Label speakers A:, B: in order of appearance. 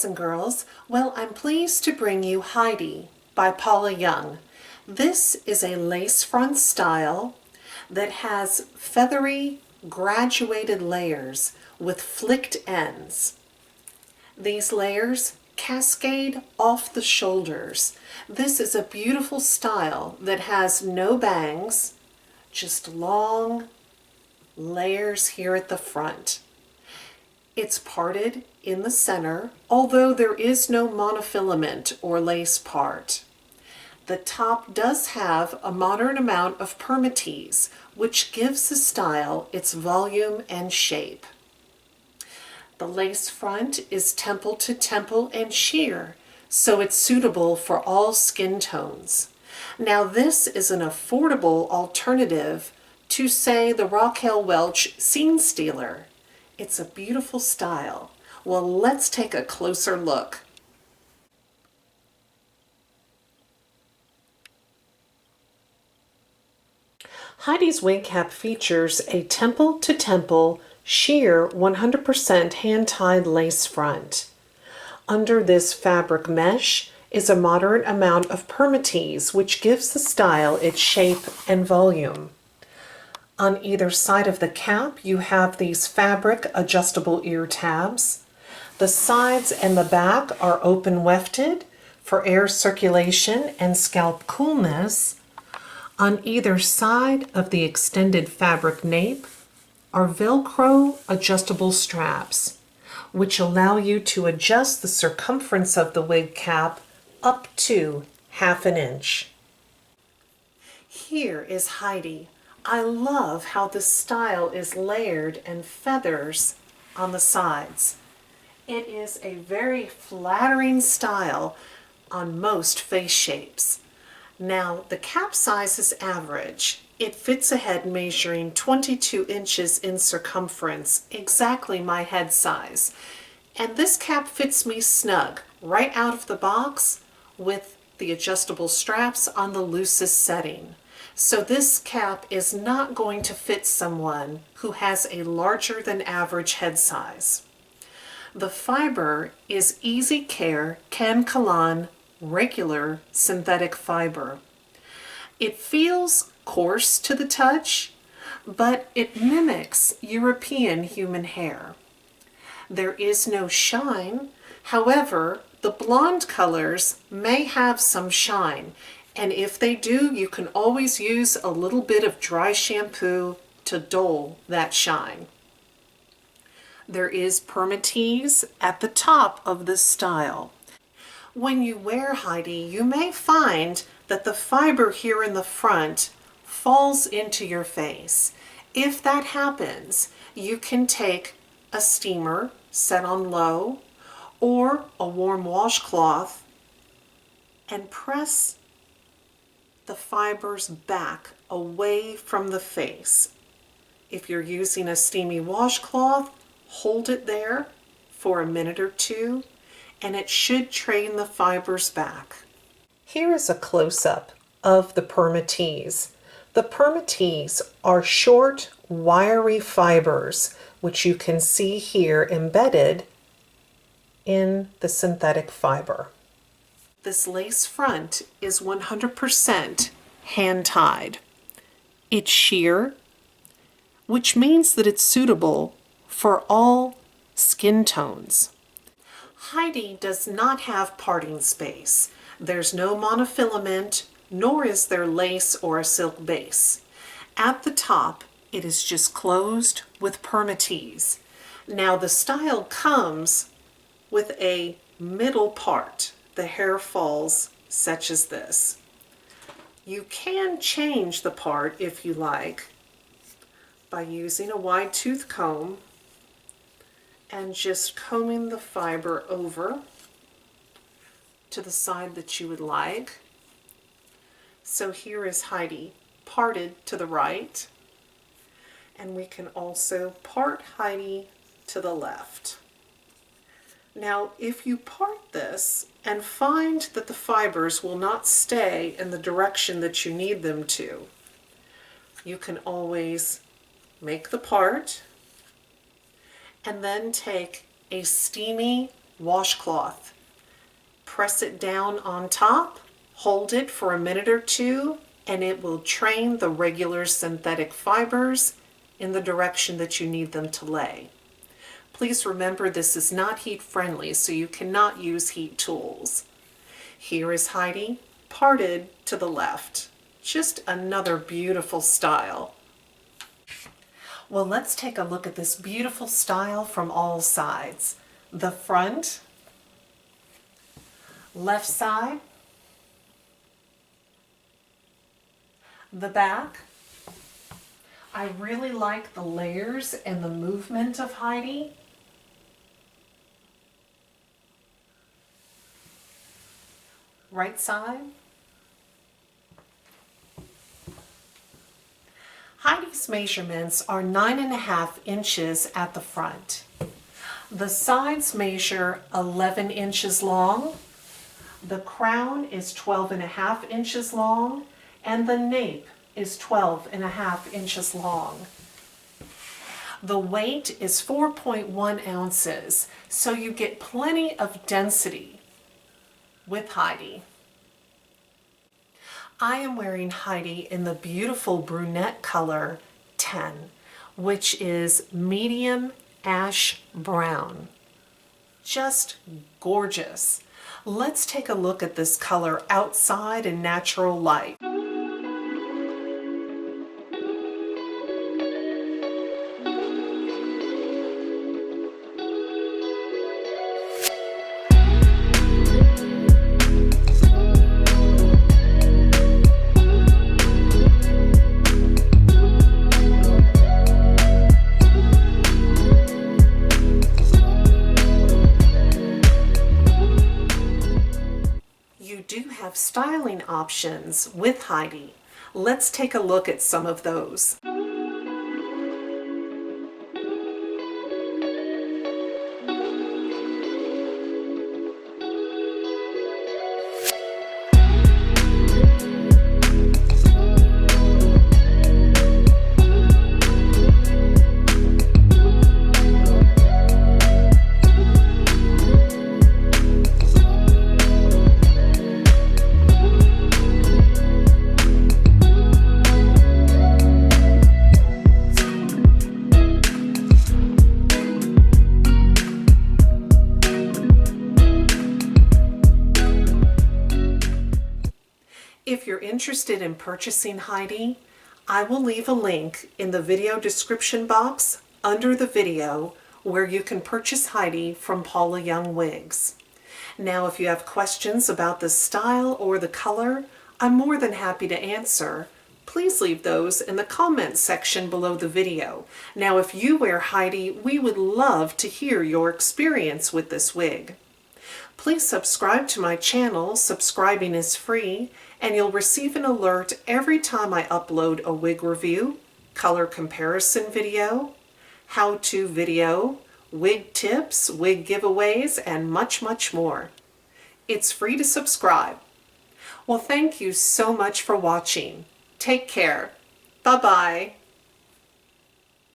A: and girls. Well, I'm pleased to bring you Heidi by Paula Young. This is a lace front style that has feathery graduated layers with flicked ends. These layers cascade off the shoulders. This is a beautiful style that has no bangs, just long layers here at the front. It's parted in the center, although there is no monofilament or lace part. The top does have a moderate amount of permatease, which gives the style its volume and shape. The lace front is temple to temple and sheer, so it's suitable for all skin tones. Now this is an affordable alternative to, say, the Raquel Welch Scene Stealer. It's a beautiful style. Well, let's take a closer look. Heidi's wig cap features a temple-to-temple sheer 100% hand-tied lace front. Under this fabric mesh is a moderate amount of permatease, which gives the style its shape and volume. On either side of the cap, you have these fabric adjustable ear tabs. The sides and the back are open wefted for air circulation and scalp coolness. On either side of the extended fabric nape are Velcro adjustable straps, which allow you to adjust the circumference of the wig cap up to 1/2 inch. Here is Heidi. I love how the style is layered and feathers on the sides. It is a very flattering style on most face shapes. Now, the cap size is average. It fits a head measuring 22 inches in circumference, exactly my head size. And this cap fits me snug right out of the box with the adjustable straps on the loosest setting. So this cap is not going to fit someone who has a larger than average head size. The fiber is Easy Care Kanekalon regular synthetic fiber. It feels coarse to the touch, but it mimics European human hair. There is no shine. However, the blonde colors may have some shine, and if they do, you can always use a little bit of dry shampoo to dull that shine. There is permatease at the top of this style. When you wear Heidi, you may find that the fiber here in the front falls into your face. If that happens, you can take a steamer set on low or a warm washcloth and press the fibers back away from the face. If you're using a steamy washcloth, hold it there for a minute or two and it should train the fibers back. Here is a close-up of the permatease. The permatease are short, wiry fibers, which you can see here embedded in the synthetic fiber. This lace front is 100% hand-tied. It's sheer, which means that it's suitable for all skin tones. Heidi does not have parting space. There's no monofilament, nor is there lace or a silk base. At the top, it is just closed with permatease. Now the style comes with a middle part. The hair falls such as this. You can change the part if you like by using a wide tooth comb and just combing the fiber over to the side that you would like. So here is Heidi parted to the right, and we can also part Heidi to the left. Now, if you part this and find that the fibers will not stay in the direction that you need them to, you can always make the part and then take a steamy washcloth. Press it down on top, hold it for a minute or two, and it will train the regular synthetic fibers in the direction that you need them to lay. Please remember this is not heat friendly, so you cannot use heat tools. Here is Heidi, parted to the left. Just another beautiful style. Well, let's take a look at this beautiful style from all sides. The front, left side, the back. I really like the layers and the movement of Heidi. Right side. Heidi's measurements are 9.5 inches at the front. The sides measure 11 inches long. The crown is 12.5 inches long, and the nape is 12.5 inches long. The weight is 4.1 ounces, so you get plenty of density with Heidi. I am wearing Heidi in the beautiful brunette color 10, which is medium ash brown. Just gorgeous. Let's take a look at this color outside in natural light. You do have styling options with Heidi. Let's take a look at some of those. If you're interested in purchasing Heidi, I will leave a link in the video description box under the video where you can purchase Heidi from Paula Young Wigs. Now, if you have questions about the style or the color, I'm more than happy to answer. Please leave those in the comments section below the video. Now, if you wear Heidi, we would love to hear your experience with this wig. Please subscribe to my channel. Subscribing is free, and you'll receive an alert every time I upload a wig review, color comparison video, how-to video, wig tips, wig giveaways, and much, much more. It's free to subscribe. Well, thank you so much for watching. Take care. Bye-bye.